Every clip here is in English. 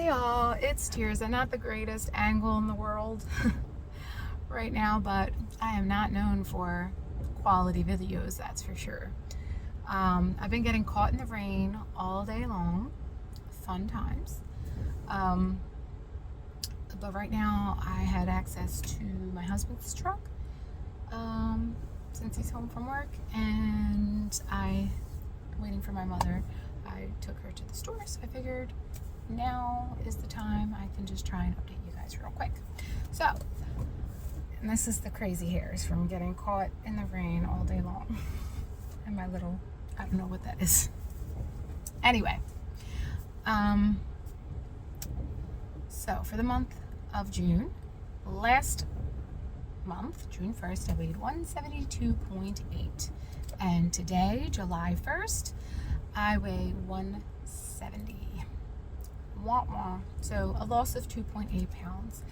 Hey y'all, it's Tirza. Not the greatest angle in the world right now, but I am not known for quality videos, that's for sure. I've been getting caught in the rain all day long. Fun times. Um, but right now I had access to my husband's truck since he's home from work, and waiting for my mother. I took her to the store, so I figured now is the time I can just try and update you guys real quick. So, and this is the crazy hairs from getting caught in the rain all day long. And my little, I don't know what that is. Anyway, so for the month of June, last month, June 1st, I weighed 172.8. And today, July 1st, I weigh 170. Wah wah. So a loss of 2.8 pounds.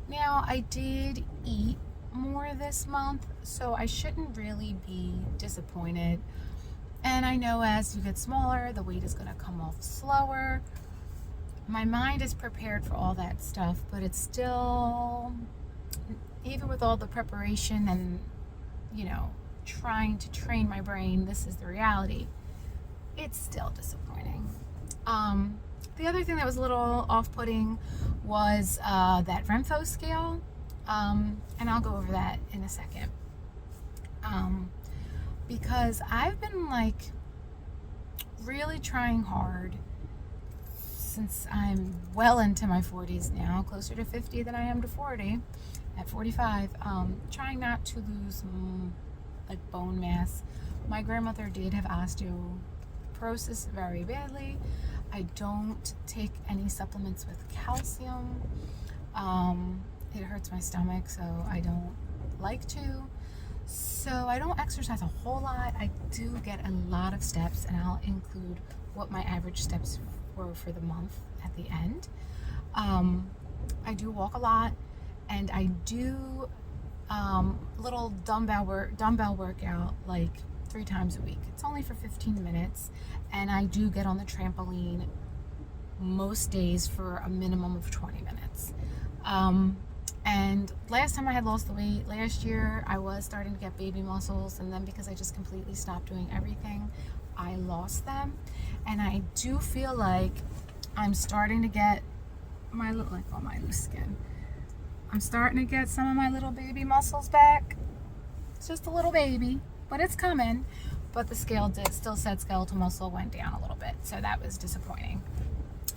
Now, I did eat more this month, so I shouldn't really be disappointed. And I know as you get smaller, the weight is going to come off slower. My mind is prepared for all that stuff, but it's still, even with all the preparation and, trying to train my brain, this is the reality. It's still disappointing. The other thing that was a little off-putting was that Renpho scale, and I'll go over that in a second. Because I've been really trying hard since I'm well into my 40s now, closer to 50 than I am to 40, at 45, trying not to lose bone mass. My grandmother did have osteoporosis very badly. I don't take any supplements with calcium. It hurts my stomach, so I don't like to. So I don't exercise a whole lot. I do get a lot of steps, and I'll include what my average steps were for the month at the end. I do walk a lot, and I do little dumbbell workout 3 times a week. It's only for 15 minutes, and I do get on the trampoline most days for a minimum of 20 minutes. And last time I had lost the weight, last year, I was starting to get baby muscles, and then because I just completely stopped doing everything, I lost them. And I do feel like I'm starting to get my loose skin. I'm starting to get some of my little baby muscles back. It's just a little baby, but it's coming. But the scale still said skeletal muscle went down a little bit, so that was disappointing.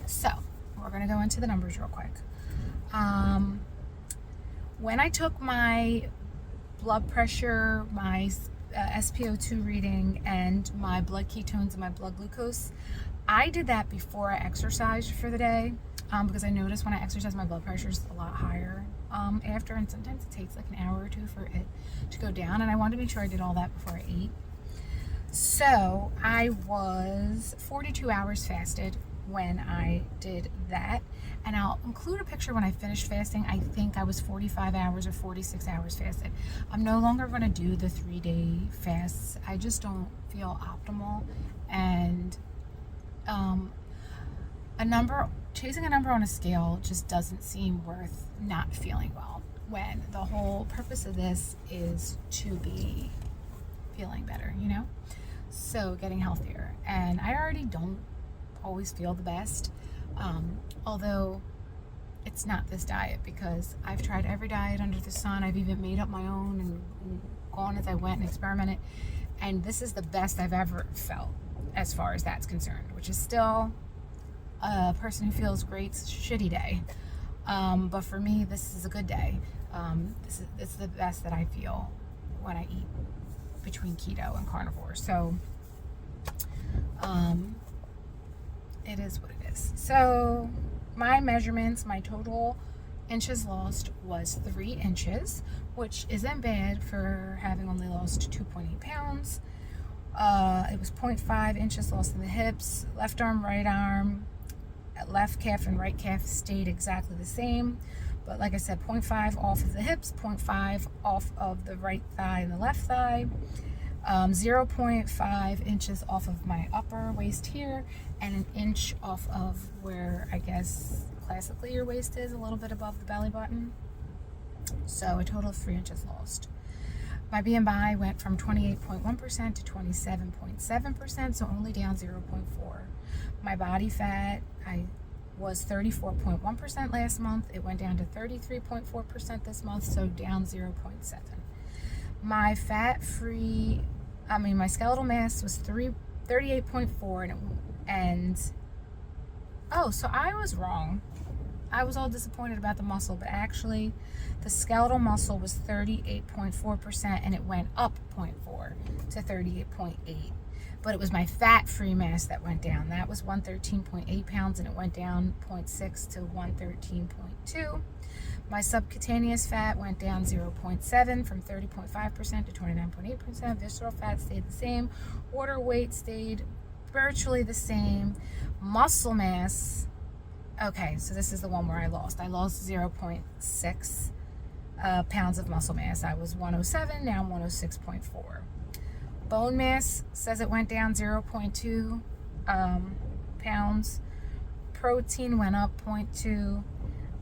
So we're gonna go into the numbers real quick. When I took my blood pressure, my SpO2 reading, and my blood ketones and my blood glucose, I did that before I exercised for the day, because I noticed when I exercise, my blood pressure is a lot higher after, and sometimes it takes an hour or two for it to go down, and I wanted to make sure I did all that before I ate. So I was 42 hours fasted when I did that, and I'll include a picture when I finished fasting. I think I was 45 hours or 46 hours fasted. I'm no longer going to do the 3-day fasts. I just don't feel optimal, and chasing a number on a scale just doesn't seem worth not feeling well, when the whole purpose of this is to be feeling better, so getting healthier. And I already don't always feel the best, although it's not this diet, because I've tried every diet under the sun. I've even made up my own and gone as I went and experimented, and this is the best I've ever felt as far as that's concerned, which is still a person who feels great's shitty day, but for me this is a good day. This is the best that I feel when I eat between keto and carnivore. So it is what it is. So my measurements, my total inches lost was 3 inches, which isn't bad for having only lost 2.8 pounds. It was 0.5 inches lost in the hips. Left arm, right arm, left calf and right calf stayed exactly the same, but like I said, 0.5 off of the hips, 0.5 off of the right thigh and the left thigh, 0.5 inches off of my upper waist here, and an inch off of where I guess classically your waist is, a little bit above the belly button. So a total of 3 inches lost. My BMI went from 28.1% to 27.7%, so only down 0.4. My body fat, I was 34.1% last month. It went down to 33.4% this month, so down 0.7. My my skeletal mass was 38.4, so I was wrong. I was all disappointed about the muscle, but actually the skeletal muscle was 38.4% and it went up 0.4 to 38.8. But it was my fat-free mass that went down. That was 113.8 pounds and it went down 0.6 to 113.2. My subcutaneous fat went down 0.7 from 30.5% to 29.8%. Visceral fat stayed the same. Water weight stayed virtually the same. Muscle mass, okay, so this is the one where I lost 0.6 pounds of muscle mass. I was 107, now I'm 106.4. Bone mass says it went down 0.2 pounds. Protein went up 0.2.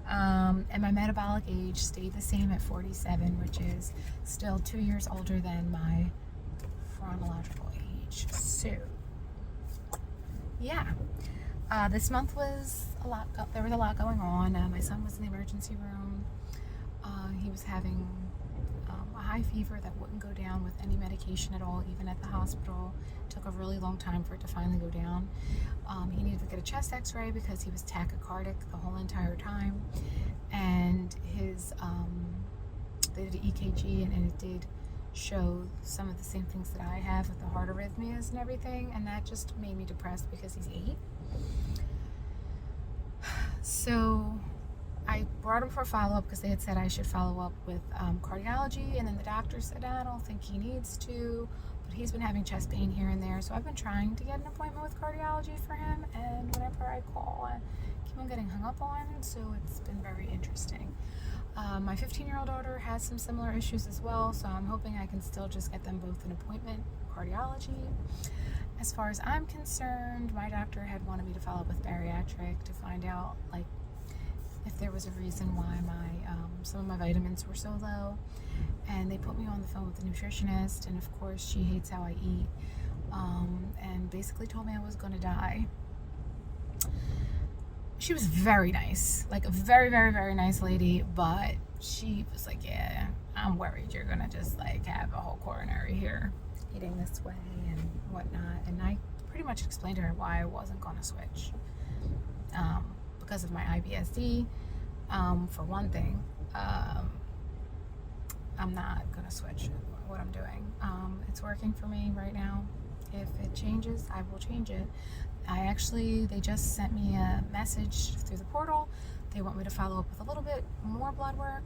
And my metabolic age stayed the same at 47, which is still 2 years older than my chronological age. So, yeah. This month was there was a lot going on. My son was in the emergency room. He was having a high fever that wouldn't go down with any medication at all, even at the hospital. It took a really long time for it to finally go down. He needed to get a chest x-ray because he was tachycardic the whole entire time. And they did an EKG and it did show some of the same things that I have with the heart arrhythmias and everything. And that just made me depressed because he's 8. So I brought him for a follow-up because they had said I should follow up with cardiology, and then the doctor said, I don't think he needs to, but he's been having chest pain here and there, so I've been trying to get an appointment with cardiology for him, and whenever I call, I keep on getting hung up on, so it's been very interesting. My 15-year-old daughter has some similar issues as well, so I'm hoping I can still just get them both an appointment, cardiology. As far as I'm concerned, my doctor had wanted me to follow up with bariatric to find out, like, if there was a reason why some of my vitamins were so low. And they put me on the phone with the nutritionist, and of course she hates how I eat, and basically told me I was going to die. She was very nice, like a very, very, very nice lady, but she was like, yeah, I'm worried you're going to just like have a whole coronary here eating this way and whatnot. And I pretty much explained to her why I wasn't going to switch. Because of my IBS-D, for one thing, I'm not going to switch what I'm doing. It's working for me right now. If it changes, I will change it. They just sent me a message through the portal. They want me to follow up with a little bit more blood work.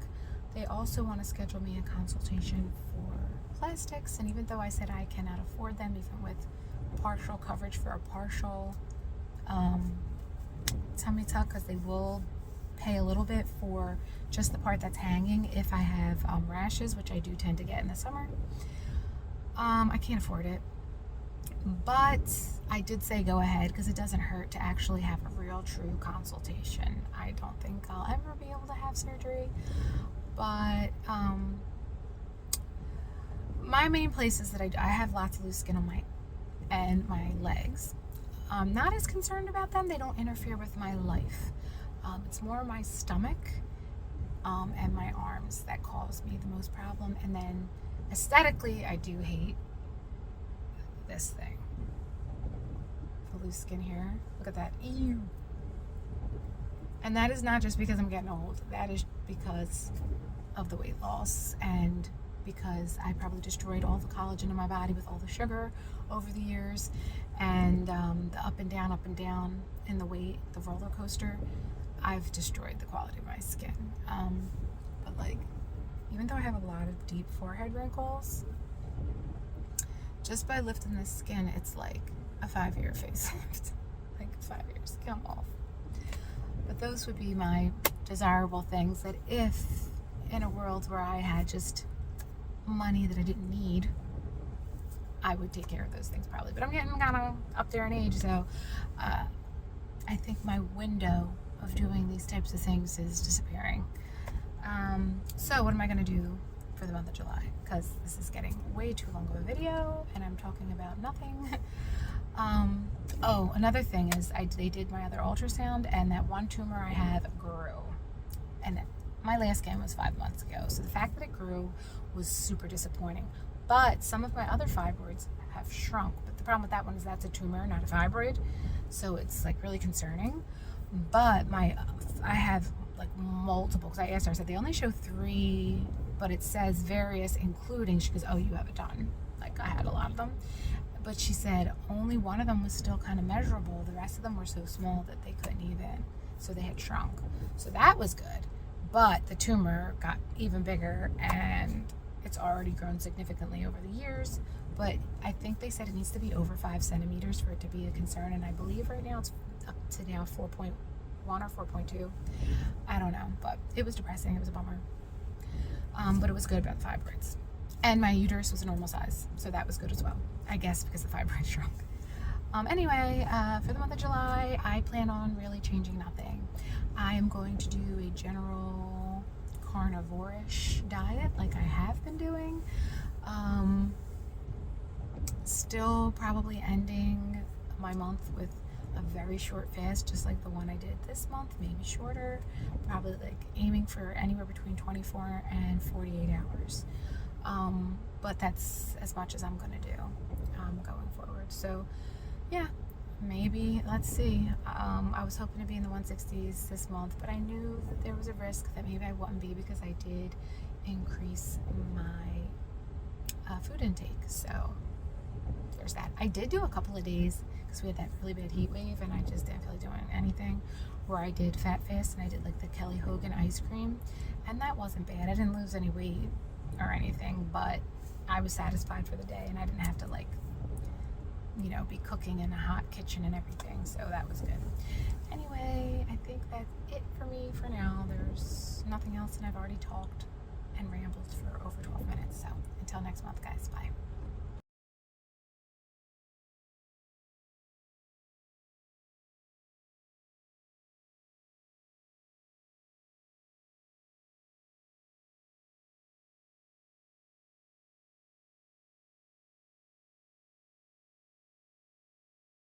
They also want to schedule me a consultation for plastics, and even though I said I cannot afford them, even with partial coverage for a partial tummy tuck, because they will pay a little bit for just the part that's hanging if I have rashes, which I do tend to get in the summer. I can't afford it, but I did say go ahead because it doesn't hurt to actually have a real true consultation. I don't think I'll ever be able to have surgery, but my main place is that I have lots of loose skin on my legs. I'm not as concerned about them. They don't interfere with my life. It's more my stomach and my arms that cause me the most problem. And then aesthetically, I do hate this thing. The loose skin here. Look at that. Ew. And that is not just because I'm getting old. That is because of the weight loss and because I probably destroyed all the collagen in my body with all the sugar over the years, and the up and down in the weight, the roller coaster. I've destroyed the quality of my skin. But like, even though I have a lot of deep forehead wrinkles, just by lifting this skin, it's like a 5-year facelift. Like 5 years, come off. But those would be my desirable things that if in a world where I had just money that I didn't need, I would take care of those things probably. But I'm getting kind of up there in age, so I think my window of doing these types types of things is disappearing. So what am I going to do for the month of July? Because this is getting way too long of a video and I'm talking about nothing. Oh, another thing is they did my other ultrasound, and that one tumor I have grew. And my last scan was 5 months ago, so the fact that it grew was super disappointing. But some of my other fibroids have shrunk. But the problem with that one is that's a tumor, not a fibroid, so it's like really concerning. But I have like multiple, because I asked her, I said they only show 3, but it says various, including. She goes, oh, you have a ton. Like, I had a lot of them. But she said only one of them was still kind of measurable. The rest of them were so small that they couldn't even, so they had shrunk. So that was good. But the tumor got even bigger, and it's already grown significantly over the years. But I think they said it needs to be over 5 centimeters for it to be a concern. And I believe right now it's up to now 4.1 or 4.2. I don't know, but it was depressing. It was a bummer. But it was good about the fibroids. And my uterus was a normal size, so that was good as well. I guess because the fibroid shrunk. Anyway, for the month of July, I plan on really changing nothing. I am going to do a general carnivore-ish diet like I have been doing. Still probably ending my month with a very short fast, just like the one I did this month, maybe shorter. Probably like aiming for anywhere between 24 and 48 hours. But that's as much as I'm going to do going forward. So, yeah, maybe, let's see. I was hoping to be in the 160s this month, but I knew that there was a risk that maybe I wouldn't be, because I did increase my food intake. So, there's that. I did do a couple of days, because we had that really bad heat wave, and I just didn't feel like doing anything, where I did fat fast, and I did like the Kelly Hogan ice cream, and that wasn't bad. I didn't lose any weight or anything, but I was satisfied for the day, and I didn't have to, like, you know, be cooking in a hot kitchen and everything, so that was good. Anyway, I think that's it for me for now. There's nothing else, and I've already talked and rambled for over 12 minutes, so until next month, guys, bye.